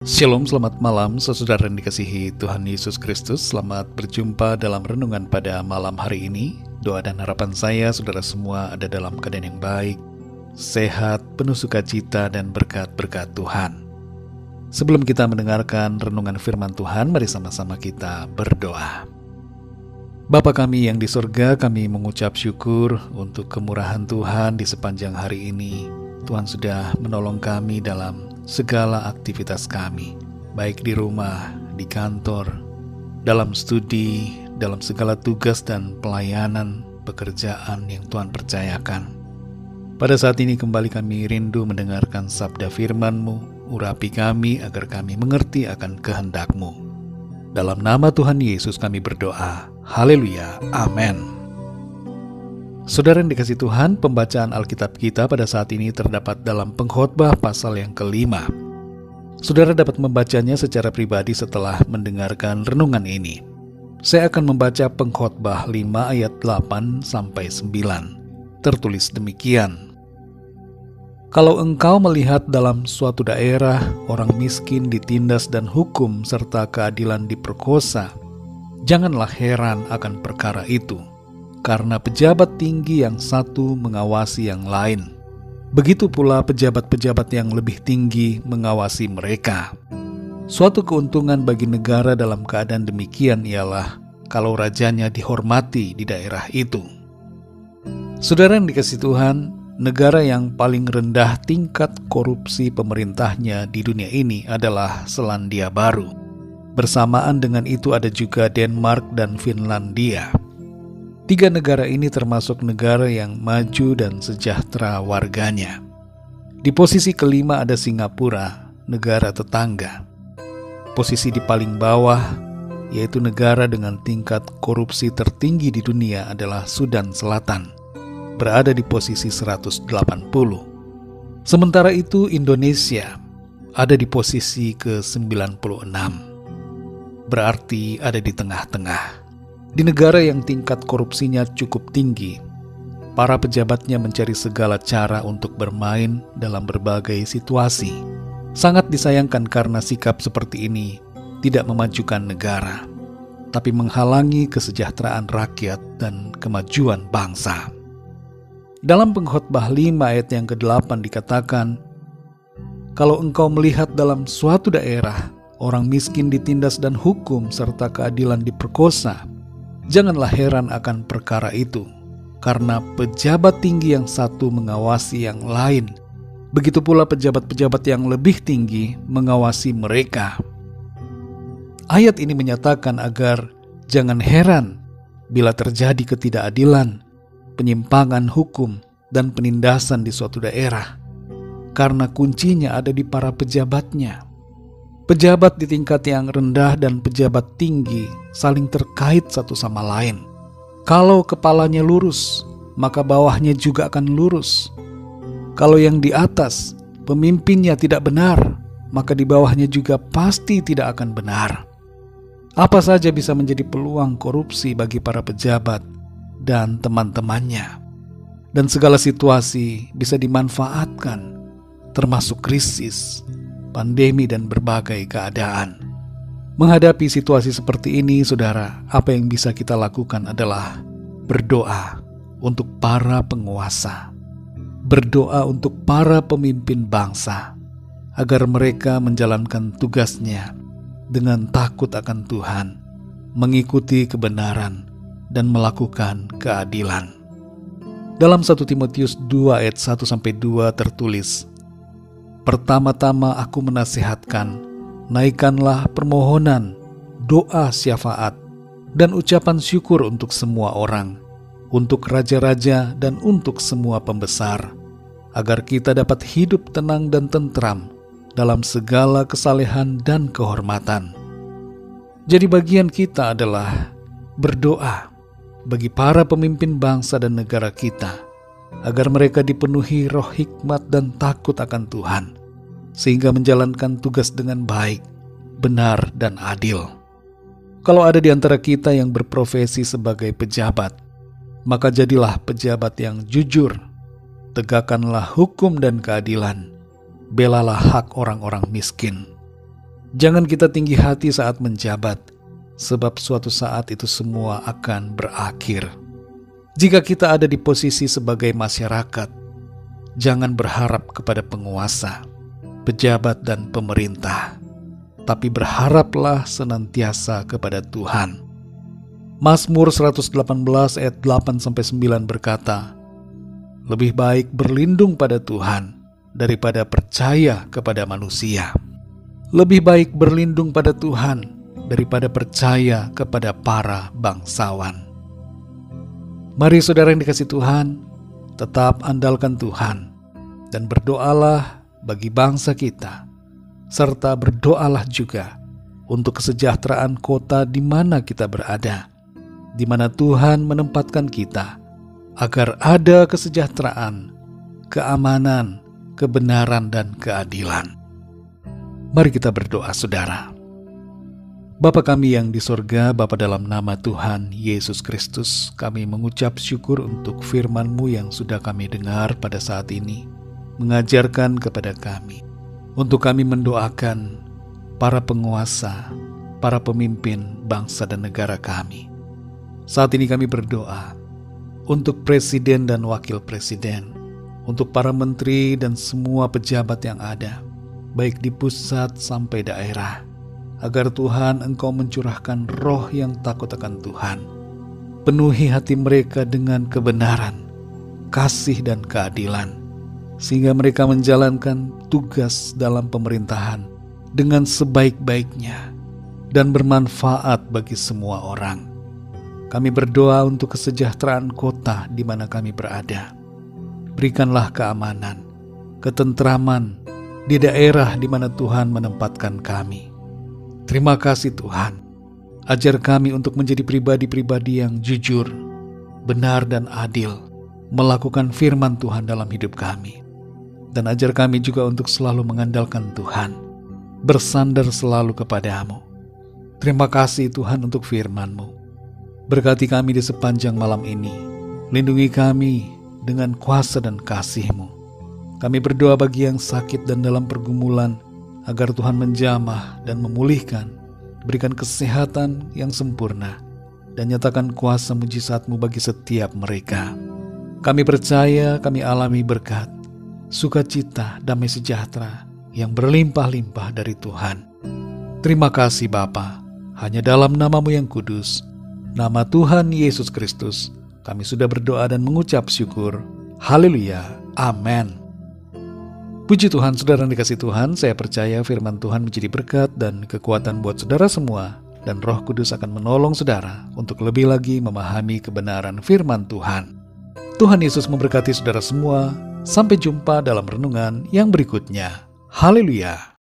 Shalom, selamat malam saudara yang dikasihi Tuhan Yesus Kristus. Selamat berjumpa dalam renungan pada malam hari ini. Doa dan harapan saya saudara semua ada dalam keadaan yang baik, sehat, penuh sukacita dan berkat-berkat Tuhan. Sebelum kita mendengarkan renungan firman Tuhan, mari sama-sama kita berdoa. Bapa kami yang di surga, kami mengucap syukur untuk kemurahan Tuhan di sepanjang hari ini. Tuhan sudah menolong kami dalam segala aktivitas kami, baik di rumah, di kantor, dalam studi, dalam segala tugas dan pelayanan pekerjaan yang Tuhan percayakan. Pada saat ini kembali kami rindu mendengarkan sabda firman-Mu, urapi kami agar kami mengerti akan kehendak-Mu. Dalam nama Tuhan Yesus kami berdoa. Haleluya. Amin. Saudara yang dikasihi Tuhan, pembacaan Alkitab kita pada saat ini terdapat dalam Pengkhotbah pasal yang ke-5. Saudara dapat membacanya secara pribadi setelah mendengarkan renungan ini. Saya akan membaca Pengkhotbah 5 ayat 8-9. Tertulis demikian. Kalau engkau melihat dalam suatu daerah orang miskin ditindas dan hukum serta keadilan diperkosa, janganlah heran akan perkara itu. Karena pejabat tinggi yang satu mengawasi yang lain. Begitu pula pejabat-pejabat yang lebih tinggi mengawasi mereka. Suatu keuntungan bagi negara dalam keadaan demikian ialah kalau rajanya dihormati di daerah itu. Saudara yang dikasihi Tuhan, negara yang paling rendah tingkat korupsi pemerintahnya di dunia ini adalah Selandia Baru. Bersamaan dengan itu ada juga Denmark dan Finlandia. Tiga negara ini termasuk negara yang maju dan sejahtera warganya. Di posisi kelima ada Singapura, negara tetangga. Posisi di paling bawah, yaitu negara dengan tingkat korupsi tertinggi di dunia adalah Sudan Selatan, berada di posisi 180. Sementara itu Indonesia ada di posisi ke-96, berarti ada di tengah-tengah. Di negara yang tingkat korupsinya cukup tinggi, para pejabatnya mencari segala cara untuk bermain dalam berbagai situasi. Sangat disayangkan karena sikap seperti ini tidak memajukan negara, tapi menghalangi kesejahteraan rakyat dan kemajuan bangsa. Dalam Pengkhotbah 5 ayat yang ke-8 dikatakan, kalau engkau melihat dalam suatu daerah orang miskin ditindas dan hukum serta keadilan diperkosa, janganlah heran akan perkara itu, karena pejabat tinggi yang satu mengawasi yang lain. Begitu pula pejabat-pejabat yang lebih tinggi mengawasi mereka. Ayat ini menyatakan agar jangan heran bila terjadi ketidakadilan, penyimpangan hukum, dan penindasan di suatu daerah, karena kuncinya ada di para pejabatnya. Pejabat di tingkat yang rendah dan pejabat tinggi saling terkait satu sama lain. Kalau kepalanya lurus, maka bawahnya juga akan lurus. Kalau yang di atas, pemimpinnya tidak benar, maka di bawahnya juga pasti tidak akan benar. Apa saja bisa menjadi peluang korupsi bagi para pejabat dan teman-temannya. Dan segala situasi bisa dimanfaatkan, termasuk krisis, pandemi dan berbagai keadaan. Menghadapi situasi seperti ini, saudara, apa yang bisa kita lakukan adalah berdoa untuk para penguasa, berdoa untuk para pemimpin bangsa, agar mereka menjalankan tugasnya dengan takut akan Tuhan, mengikuti kebenaran, dan melakukan keadilan. Dalam 1 Timotius 2 ayat 1-2 tertulis, pertama-tama aku menasihatkan, naikkanlah permohonan, doa syafaat, dan ucapan syukur untuk semua orang, untuk raja-raja dan untuk semua pembesar, agar kita dapat hidup tenang dan tentram dalam segala kesalehan dan kehormatan. Jadi bagian kita adalah berdoa bagi para pemimpin bangsa dan negara kita, agar mereka dipenuhi roh hikmat dan takut akan Tuhan, sehingga menjalankan tugas dengan baik, benar, dan adil. Kalau ada di antara kita yang berprofesi sebagai pejabat, maka jadilah pejabat yang jujur, tegakkanlah hukum dan keadilan, belalah hak orang-orang miskin. Jangan kita tinggi hati saat menjabat, sebab suatu saat itu semua akan berakhir. Jika kita ada di posisi sebagai masyarakat, jangan berharap kepada penguasa, pejabat, dan pemerintah, tapi berharaplah senantiasa kepada Tuhan. Mazmur 118 ayat 8-9 berkata, "Lebih baik berlindung pada Tuhan daripada percaya kepada manusia. Lebih baik berlindung pada Tuhan daripada percaya kepada para bangsawan." Mari saudara yang dikasihi Tuhan, tetap andalkan Tuhan dan berdoalah bagi bangsa kita, serta berdoalah juga untuk kesejahteraan kota di mana kita berada, di mana Tuhan menempatkan kita, agar ada kesejahteraan, keamanan, kebenaran, dan keadilan. Mari kita berdoa, saudara. Bapa kami yang di sorga, Bapa, dalam nama Tuhan Yesus Kristus, kami mengucap syukur untuk firman-Mu yang sudah kami dengar pada saat ini, mengajarkan kepada kami, untuk kami mendoakan para penguasa, para pemimpin bangsa dan negara kami. Saat ini kami berdoa untuk presiden dan wakil presiden, untuk para menteri dan semua pejabat yang ada, baik di pusat sampai daerah, agar Tuhan Engkau mencurahkan roh yang takut akan Tuhan. Penuhi hati mereka dengan kebenaran, kasih, dan keadilan, sehingga mereka menjalankan tugas dalam pemerintahan dengan sebaik-baiknya dan bermanfaat bagi semua orang. Kami berdoa untuk kesejahteraan kota di mana kami berada. Berikanlah keamanan, ketentraman di daerah di mana Tuhan menempatkan kami. Terima kasih Tuhan. Ajar kami untuk menjadi pribadi-pribadi yang jujur, benar, dan adil, melakukan firman Tuhan dalam hidup kami. Dan ajar kami juga untuk selalu mengandalkan Tuhan, bersandar selalu kepadamu. Terima kasih Tuhan untuk firman-Mu. Berkati kami di sepanjang malam ini. Lindungi kami dengan kuasa dan kasih-Mu. Kami berdoa bagi yang sakit dan dalam pergumulan, agar Tuhan menjamah dan memulihkan, berikan kesehatan yang sempurna, dan nyatakan kuasa mujizat-Mu bagi setiap mereka. Kami percaya kami alami berkat, sukacita, damai sejahtera yang berlimpah-limpah dari Tuhan. Terima kasih Bapa, hanya dalam nama-Mu yang kudus, nama Tuhan Yesus Kristus, kami sudah berdoa dan mengucap syukur. Haleluya. Amin. Puji Tuhan, saudara yang dikasihi Tuhan, saya percaya firman Tuhan menjadi berkat dan kekuatan buat saudara semua, dan Roh Kudus akan menolong saudara untuk lebih lagi memahami kebenaran firman Tuhan. Tuhan Yesus memberkati saudara semua. Sampai jumpa dalam renungan yang berikutnya. Haleluya.